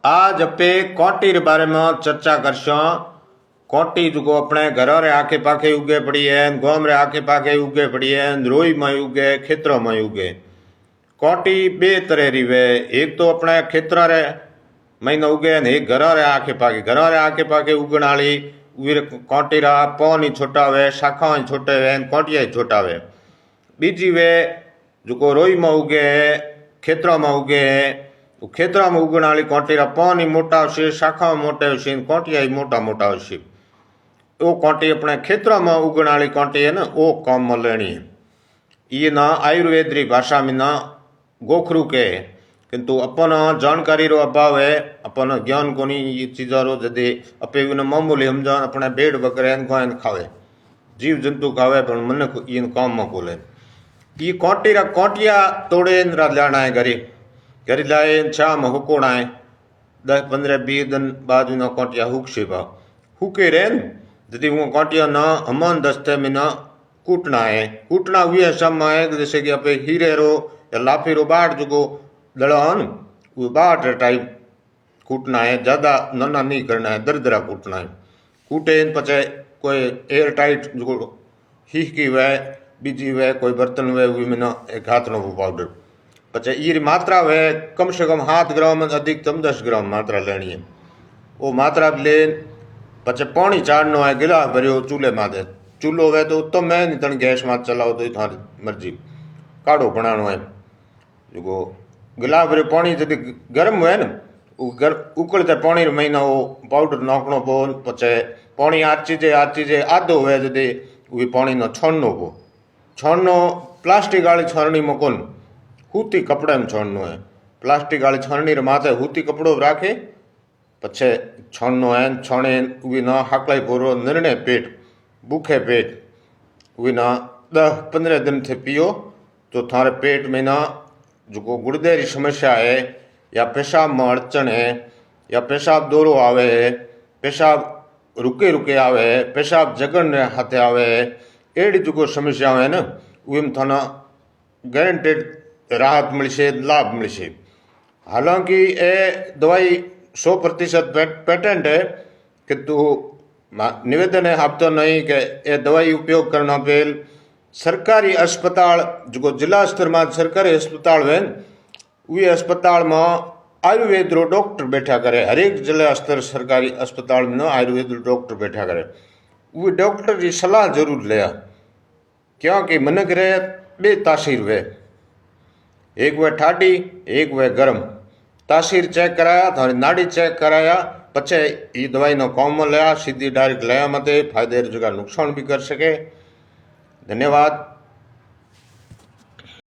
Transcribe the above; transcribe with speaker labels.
Speaker 1: आज अपे कोटी रे बारे में चर्चा करशो। कोटी जो अपने घर रे आखे पाखे उगे पड़ी है, गांव रे आखे पाखे उगे पड़ी है, रोई में उगे, खेतरों में उगे। कोटी बे तरह री वे, एक तो अपने खेतरा रे महीना उगे, एक घर रे आखे पाखे। घर रे आखे पाखे उगण वाली कोटी रा पौन ही छोटा वे, शाखा ही छोटे वे, कोटिया ही छोटा वे। बीजी वे जो रोई में उगे है, खेतरों में उगे है। खेतरा में उगण वाली कोटीरा पौन ही मोटा होशे, शाखा मोटे होशे, कोटिया ही मोटा मोटा होशे। वो कोटी अपने खेतरा में उगण वाली कोटी है ना, वो काम में लेनी है। ये ना आयुर्वेद री भाषा में ना गोखरू के, किंतु अपन जानकारी रो अभाव है, अपन ज्ञान कोनी ये चीजा रो। जदे अपे मामूली समझा अपने भेड़ बकरे गाय खावे, जीव जंतु खावे, पर मन इन काम में कोले। ये कोटीरा कोटिया तोड़े लाना है घरे, घरे लाए छा में हुकोना है। 10-15-20 दिन बाद उन कोटिया हुकशे बा, हुके रहे जदि वो कोटिया ना हमान दस्ते में ना कूटना है। कूटना हुए सब है जैसे कि अपने हीरे रो या लाफी रो बाट जो दड़ा है वो बाट टाइप कूटना है, ज़्यादा नन्ना नहीं करना है, दरदरा कूटना है। कूटे पचे कोई एयर टाइट जो हीह की वह बीजी वह कोई बर्तन वह हुई में ना एक हाथ नो पाउडर। पचे ये मात्रा वह कम से कम 7 ग्राम अधिकतम 10 ग्राम मात्रा लेनी है। वो मात्रा ले पचे पानी चाड़नो है, गिलास भरियो चूल्हे माथे। चूल्हो वह तो उत्तम है, नहीं तन गैस मात चलाओ तो थारी मर्जी। काढ़ो बनानो है जो गिलास भरियो पानी जब गर्म हुए ना, उकलते पानी महीना वो पाउडर नाखनो पो। पचे पानी आचीजे आधो हुए जदे वे पानी न छोड़नो पो। छोड़नो प्लास्टिक वाली छाननी में कोन, हूती कपड़े में छोड़नो है। प्लास्टिक वाली छाननी रे माथे हूती कपड़ो राखे पछे छोड़नो है। छोड़े वे ना हाकलाई पूरो निर्णय पेट, भूखे पेट वे ना 10-15 दिन थे पियो तो थारे पेट में ना जो गुर्दे री समस्या है, या पेशाब में अड़चन है, या पेशाब दौरो आवे है, पेशाब रुके रुके आवे है, पेशाब जगन हाथे आवे है, एड़ी जो समस्या है ना उम थाना गारंटेड राहत मिलसे, लाभ मिलसे। हालांकि ये दवाई 100% पेटेंट है, किंतु निवेदन है आप तो नहीं कि ये दवाई उपयोग करना पेल सरकारी अस्पताल जो जिला स्तर में सरकारी अस्पताल है वे अस्पताल में आयुर्वेद रो डॉक्टर बैठा करे। हरेक जिला स्तर सरकारी अस्पताल में आयुर्वेद रो डॉक्टर बैठा करे। वे डॉक्टर की सलाह जरूर लिया, क्योंकि मनक रे बे तासीर वे, एक वे ठाडी एक वे गर्म। तासीर चेक कराया, थारी नाड़ी चेक कराया, पचे ये दवाई नो काम में लिया, सीधी डायरेक्ट लिया मत फायदे जगह नुकसान भी कर सके। धन्यवाद।